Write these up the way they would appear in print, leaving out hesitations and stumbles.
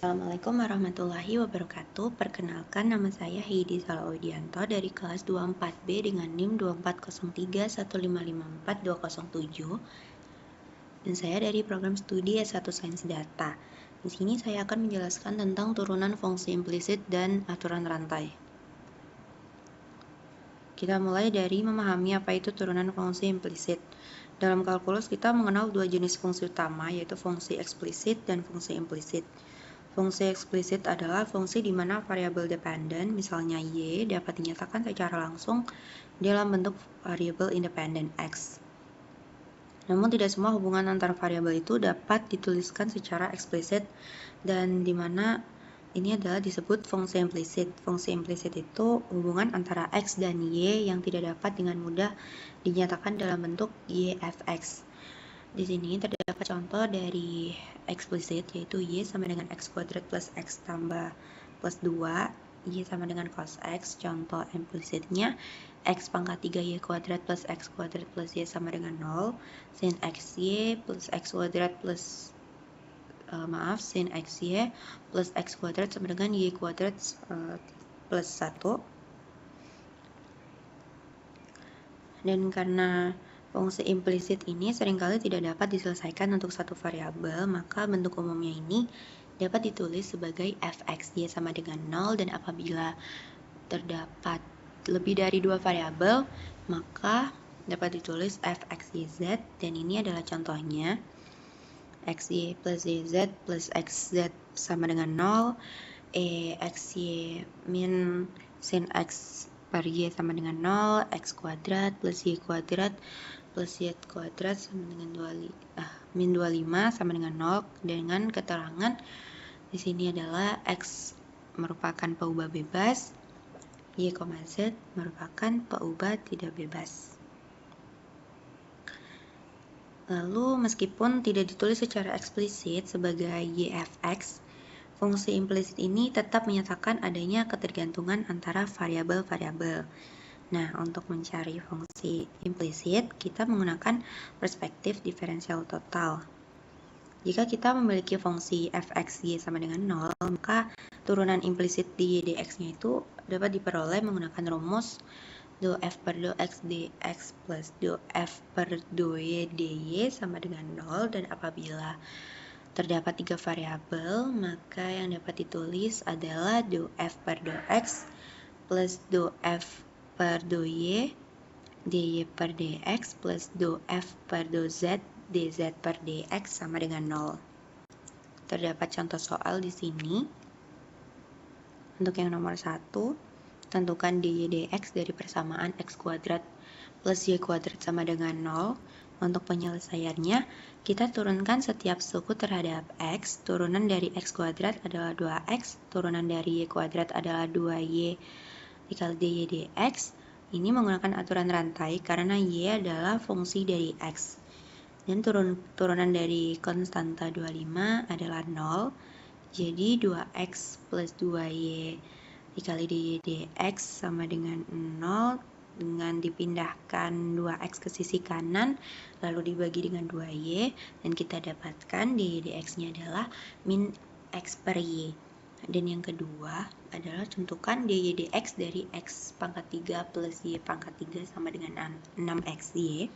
Assalamualaikum warahmatullahi wabarakatuh. Perkenalkan, nama saya Heidi Salawedianto dari kelas 24B dengan NIM 24031554207 dan saya dari program studi S1 Sains Data. Di sini saya akan menjelaskan tentang turunan fungsi implisit dan aturan rantai. Kita mulai dari memahami apa itu turunan fungsi implisit. Dalam kalkulus kita mengenal dua jenis fungsi utama, yaitu fungsi eksplisit dan fungsi implisit. Fungsi eksplisit adalah fungsi di mana variabel dependen, misalnya y, dapat dinyatakan secara langsung dalam bentuk variabel independen x. Namun tidak semua hubungan antar variabel itu dapat dituliskan secara eksplisit, dan di mana ini adalah disebut fungsi implisit. Fungsi implisit itu hubungan antara x dan y yang tidak dapat dengan mudah dinyatakan dalam bentuk y fx. Di sini terdapat contoh dari eksplisit, yaitu y sama dengan x kuadrat plus x tambah plus 2, y sama dengan cos x. Contoh implisitnya x pangkat 3y kuadrat plus x kuadrat plus y sama dengan 0, sin xy plus x kuadrat plus sin xy plus x kuadrat sama dengan y kuadrat plus 1. Dan karena fungsi implisit ini seringkali tidak dapat diselesaikan untuk satu variabel, maka bentuk umumnya ini dapat ditulis sebagai fxy sama dengan 0, dan apabila terdapat lebih dari dua variabel, maka dapat ditulis fxyz, dan ini adalah contohnya. Xy plus yz plus xz sama dengan 0, xy min sin x per y sama dengan 0, x kuadrat plus y kuadrat plus y kuadrat sama dengan min 25 sama dengan 0, dengan keterangan di sini adalah x merupakan peubah bebas, y, z merupakan peubah tidak bebas. Lalu meskipun tidak ditulis secara eksplisit sebagai yfx, fungsi implisit ini tetap menyatakan adanya ketergantungan antara variabel-variabel. Nah, untuk mencari fungsi implisit, kita menggunakan perspektif diferensial total. Jika kita memiliki fungsi fxy sama dengan 0, maka turunan implisit di dx-nya itu dapat diperoleh menggunakan rumus do f per do x dx plus do f per do y dy sama dengan 0, dan apabila terdapat tiga variabel, maka yang dapat ditulis adalah do f per do x plus do f per do y dy per dx plus do f per do z dz per dx sama dengan 0. Terdapat contoh soal di sini. Untuk yang nomor 1, tentukan dy dx dari persamaan x kuadrat plus y kuadrat sama dengan 0. Untuk penyelesaiannya, kita turunkan setiap suku terhadap x. Turunan dari x kuadrat adalah 2x, turunan dari y kuadrat adalah 2y dikali dy dx. Ini menggunakan aturan rantai karena y adalah fungsi dari x. Dan turunan dari konstanta 25 adalah 0. Jadi 2x plus 2y dikali dy dx sama dengan 0, dengan dipindahkan 2x ke sisi kanan lalu dibagi dengan 2y, dan kita dapatkan dy dx-nya adalah min x per y. Dan yang kedua adalah tentukan dy dx dari x pangkat 3 plus y pangkat 3 sama dengan 6xy.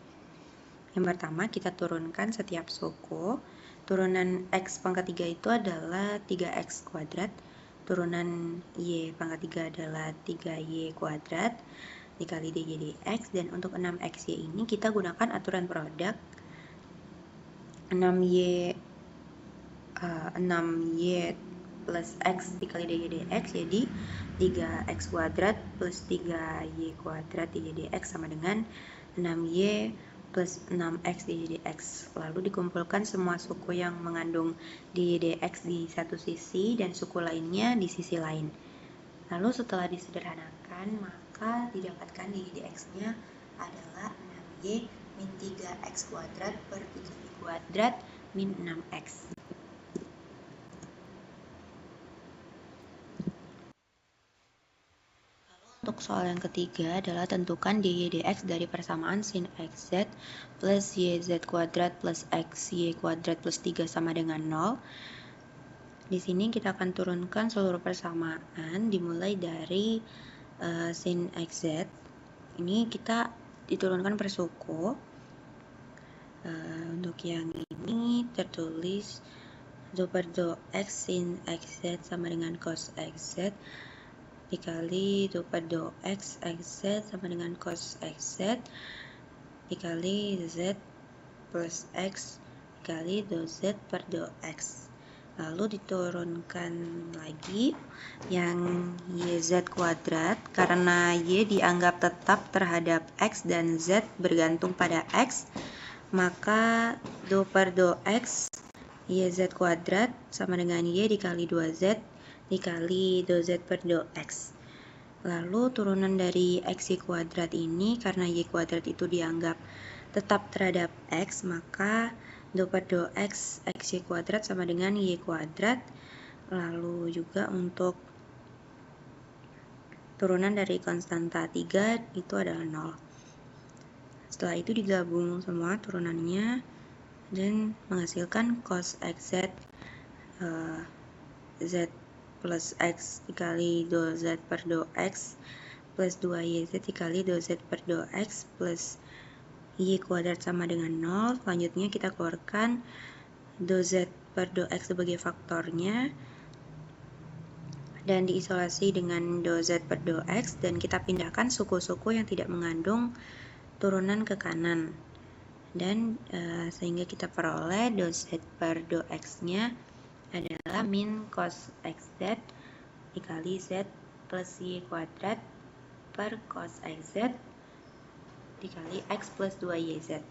Yang pertama, kita turunkan setiap suku. Turunan x pangkat 3 itu adalah 3x kuadrat. Turunan y pangkat 3 adalah 3y kuadrat dikali dy dx. Dan untuk 6xy ini kita gunakan aturan produk 6y plus x dikali dy dx, jadi 3x kuadrat plus 3y kuadrat dy dx sama dengan 6y plus 6x dy dx. Lalu dikumpulkan semua suku yang mengandung dy dx di satu sisi dan suku lainnya di sisi lain. Lalu setelah disederhanakan, maka didapatkan dy dx-nya adalah 6y min 3x kuadrat per 7y kuadrat min 6x. Untuk soal yang ketiga adalah tentukan dy dx dari persamaan sin xz plus yz kuadrat plus xy kuadrat plus 3 sama dengan 0. Di sini kita akan turunkan seluruh persamaan dimulai dari sin xz. Ini kita diturunkan per suku. Untuk yang ini tertulis do per do x sin xz sama dengan cos xz dikali do per do x xz sama dengan cos xz dikali z plus x dikali do z per do x. Lalu diturunkan lagi yang yz kuadrat, karena y dianggap tetap terhadap x dan z bergantung pada x, maka do per do x yz kuadrat sama dengan y dikali 2z dikali do z per do x. Lalu turunan dari xy kuadrat ini, karena y kuadrat itu dianggap tetap terhadap x, maka do per do x xy kuadrat sama dengan y kuadrat. Lalu juga untuk turunan dari konstanta 3 itu adalah 0. Setelah itu digabung semua turunannya dan menghasilkan cos xz z plus x dikali do z per do x plus 2yz dikali do z per do x plus y kuadrat sama dengan 0. Selanjutnya kita keluarkan do z per do x sebagai faktornya dan diisolasi dengan do z per do x, dan kita pindahkan suku-suku yang tidak mengandung turunan ke kanan, dan sehingga kita peroleh do z per do x nya adalah min cos xz dikali z plus y kuadrat per cos xz dikali x plus 2yz.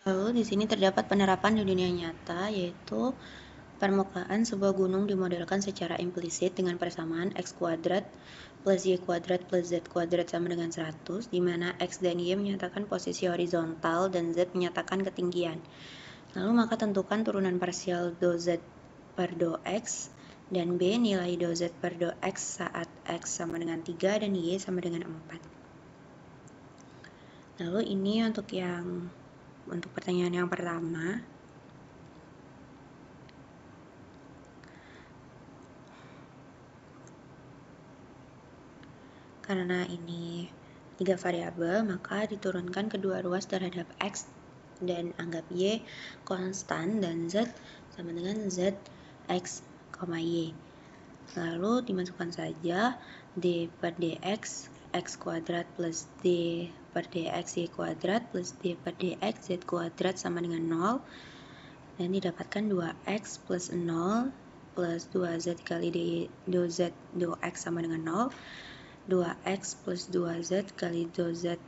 Lalu di sini terdapat penerapan di dunia nyata, yaitu permukaan sebuah gunung dimodelkan secara implisit dengan persamaan x kuadrat plus y kuadrat plus z kuadrat sama dengan 100, di mana x dan y menyatakan posisi horizontal dan z menyatakan ketinggian. Lalu maka tentukan turunan parsial do z per do x dan b nilai do z per do x saat x sama dengan 3 dan y sama dengan 4. Lalu ini untuk pertanyaan yang pertama. Karena ini 3 variabel, maka diturunkan kedua ruas terhadap x dan anggap y konstan dan z sama dengan z x, y. Lalu dimasukkan saja d per dx x kuadrat plus d per dx y kuadrat plus d per dx z kuadrat sama dengan 0, dan didapatkan 2x plus 0 plus 2z kali do z do x sama dengan 0, 2x plus 2z kali do z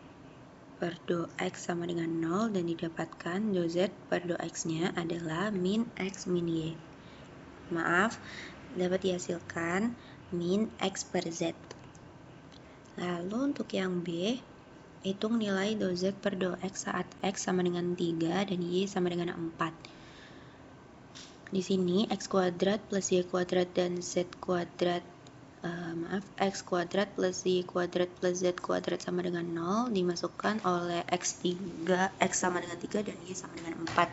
per do x sama dengan 0, dan didapatkan do z per do x nya adalah min x min y. Maaf, dapat dihasilkan min x per z. Lalu untuk yang B, hitung nilai do z per do x saat x sama dengan 3 dan y sama dengan 4. Di sini x kuadrat plus y kuadrat dan z kuadrat x kuadrat plus y kuadrat plus z kuadrat sama dengan 0 dimasukkan oleh x3, x sama dengan 3 dan y sama dengan 4.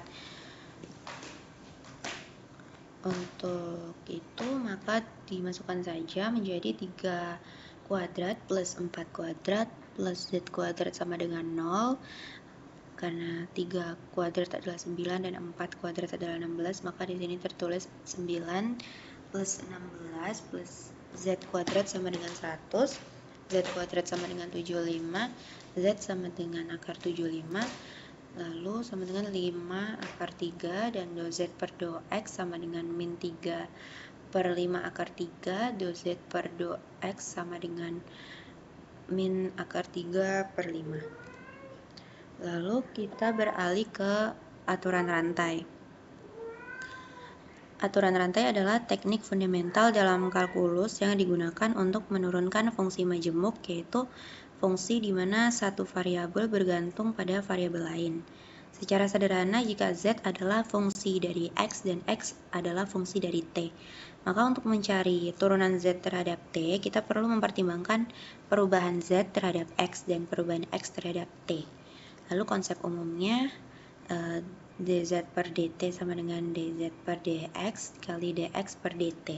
Untuk itu maka dimasukkan saja menjadi 3 kuadrat plus 4 kuadrat plus z kuadrat sama dengan 0. Karena 3 kuadrat adalah 9 dan 4 kuadrat adalah 16, maka di sini tertulis 9 plus 16 plus z kuadrat sama dengan 100, z kuadrat sama dengan 75, z sama dengan akar 75, lalu sama dengan 5 akar 3, dan do z per do x sama dengan min 3 per 5 akar 3, do z per do x sama dengan min akar 3 per 5. Lalu kita beralih ke aturan rantai. Aturan rantai adalah teknik fundamental dalam kalkulus yang digunakan untuk menurunkan fungsi majemuk, yaitu fungsi di mana satu variabel bergantung pada variabel lain. Secara sederhana, jika z adalah fungsi dari x dan x adalah fungsi dari t, maka untuk mencari turunan z terhadap t, kita perlu mempertimbangkan perubahan z terhadap x dan perubahan x terhadap t. Lalu konsep umumnya, dz per dt sama dengan dz per dx dikali dx per dt.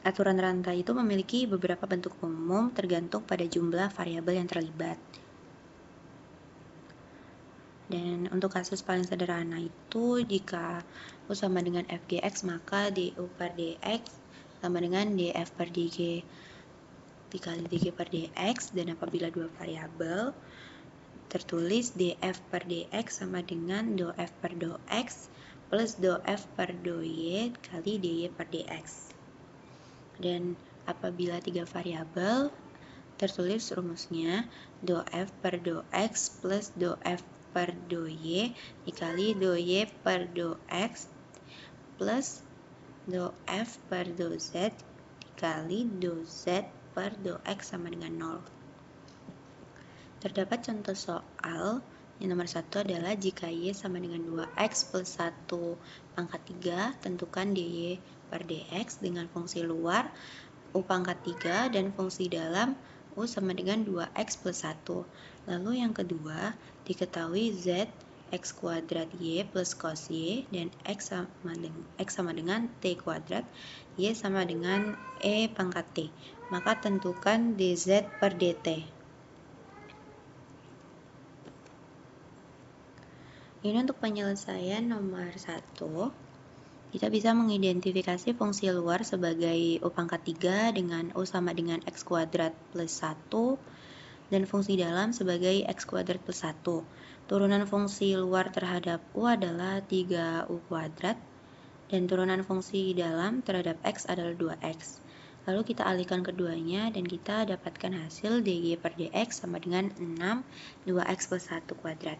Aturan rantai itu memiliki beberapa bentuk umum tergantung pada jumlah variabel yang terlibat. Dan untuk kasus paling sederhana itu, jika U sama dengan fgx, maka du per dx sama dengan df per dg dikali dg per dx, dan apabila dua variabel, tertulis df per dx sama dengan dof per dox plus dof per dy kali dy per dx. Dan apabila tiga variabel, tertulis rumusnya dof per dox plus dof per dy dikali dy per dox plus dof per doz dikali doz per dox sama dengan 0. Terdapat contoh soal yang nomor 1 adalah jika y sama dengan 2x plus 1 pangkat 3, tentukan dy per dx dengan fungsi luar u pangkat 3 dan fungsi dalam u sama dengan 2x plus 1. Lalu yang kedua, diketahui z x kuadrat y plus cos y dan x sama dengan t kuadrat, y sama dengan e pangkat t. Maka tentukan dz per dt. Ini untuk penyelesaian nomor 1. Kita bisa mengidentifikasi fungsi luar sebagai u pangkat 3 dengan u sama dengan x kuadrat plus 1 dan fungsi dalam sebagai x kuadrat plus 1. Turunan fungsi luar terhadap u adalah 3u kuadrat dan turunan fungsi dalam terhadap x adalah 2x. Lalu kita alihkan keduanya dan kita dapatkan hasil dy per dx sama dengan 6 2x plus 1 kuadrat.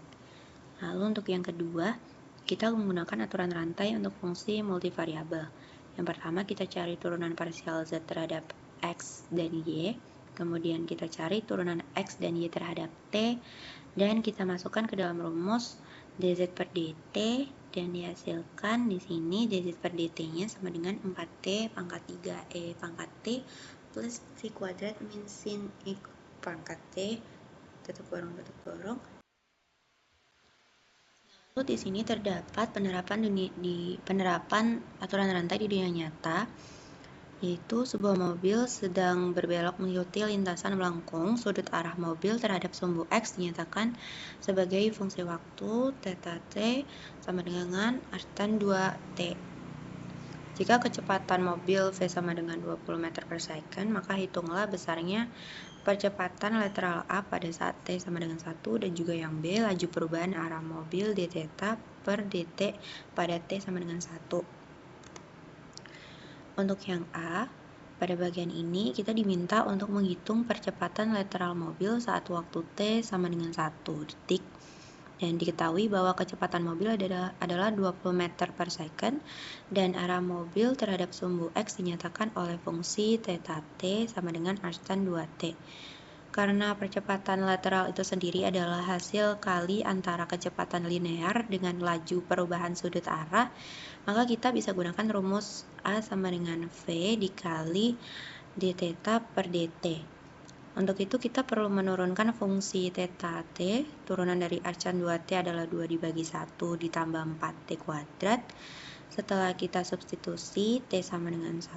Lalu untuk yang kedua, kita menggunakan aturan rantai untuk fungsi multivariabel. Yang pertama kita cari turunan parsial z terhadap x dan y, kemudian kita cari turunan x dan y terhadap t, dan kita masukkan ke dalam rumus dz per dt, dan dihasilkan di sini dz per dt-nya sama dengan 4t pangkat 3e pangkat t plus c kuadrat min sin e pangkat t tutup borong. Lalu di sini terdapat penerapan aturan rantai di dunia nyata, yaitu sebuah mobil sedang berbelok mengikuti lintasan melengkung. Sudut arah mobil terhadap sumbu X dinyatakan sebagai fungsi waktu θt sama dengan artan 2t. Jika kecepatan mobil V sama dengan 20 meter per second, maka hitunglah besarnya percepatan lateral A pada saat T sama dengan 1, dan juga yang B, laju perubahan arah mobil dθ per dt pada T sama dengan 1. Untuk yang A, pada bagian ini kita diminta untuk menghitung percepatan lateral mobil saat waktu T sama dengan 1 detik. Dan diketahui bahwa kecepatan mobil adalah 20 meter per second dan arah mobil terhadap sumbu X dinyatakan oleh fungsi θt sama dengan artan 2t. Karena percepatan lateral itu sendiri adalah hasil kali antara kecepatan linear dengan laju perubahan sudut arah, maka kita bisa gunakan rumus A sama dengan V dikali dθ per dt. Untuk itu kita perlu menurunkan fungsi θt, turunan dari arcan 2t adalah 2 dibagi 1 ditambah 4t kuadrat. Setelah kita substitusi t sama dengan 1,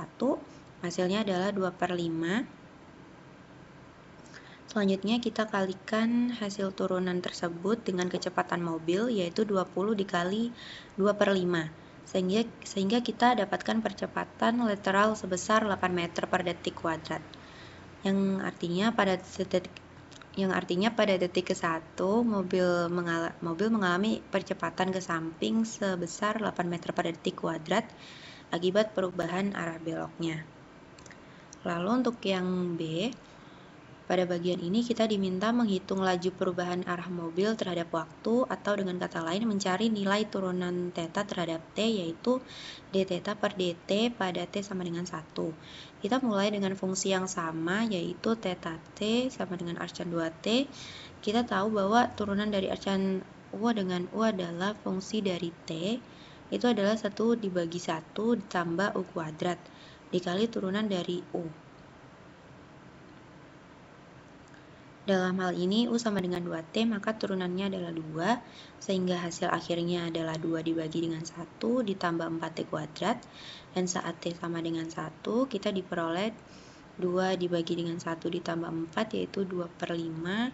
hasilnya adalah 2 per 5. Selanjutnya kita kalikan hasil turunan tersebut dengan kecepatan mobil, yaitu 20 dikali 2 per 5. Sehingga kita dapatkan percepatan lateral sebesar 8 meter per detik kuadrat. Yang artinya pada detik ke-1 mobil mengalami percepatan ke samping sebesar 8 meter per detik kuadrat akibat perubahan arah beloknya. Lalu untuk yang B, pada bagian ini kita diminta menghitung laju perubahan arah mobil terhadap waktu, atau dengan kata lain mencari nilai turunan θ terhadap t, yaitu dθ per dt pada t sama dengan 1. Kita mulai dengan fungsi yang sama, yaitu θt sama dengan arcan 2t. Kita tahu bahwa turunan dari arcan u dengan u adalah fungsi dari t, itu adalah 1 dibagi 1 ditambah u kuadrat dikali turunan dari u. Dalam hal ini, U sama dengan 2T, maka turunannya adalah 2, sehingga hasil akhirnya adalah 2 dibagi dengan 1 ditambah 4T kuadrat, dan saat T sama dengan 1, kita diperoleh 2 dibagi dengan 1 ditambah 4, yaitu 2/5.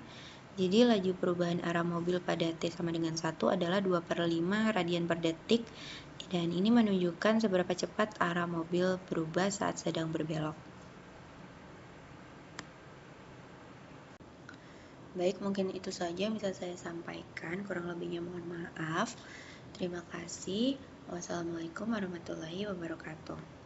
Jadi laju perubahan arah mobil pada T sama dengan 1 adalah 2/5 radian per detik, dan ini menunjukkan seberapa cepat arah mobil berubah saat sedang berbelok. Baik, mungkin itu saja yang bisa saya sampaikan. Kurang lebihnya mohon maaf. Terima kasih. Wassalamualaikum warahmatullahi wabarakatuh.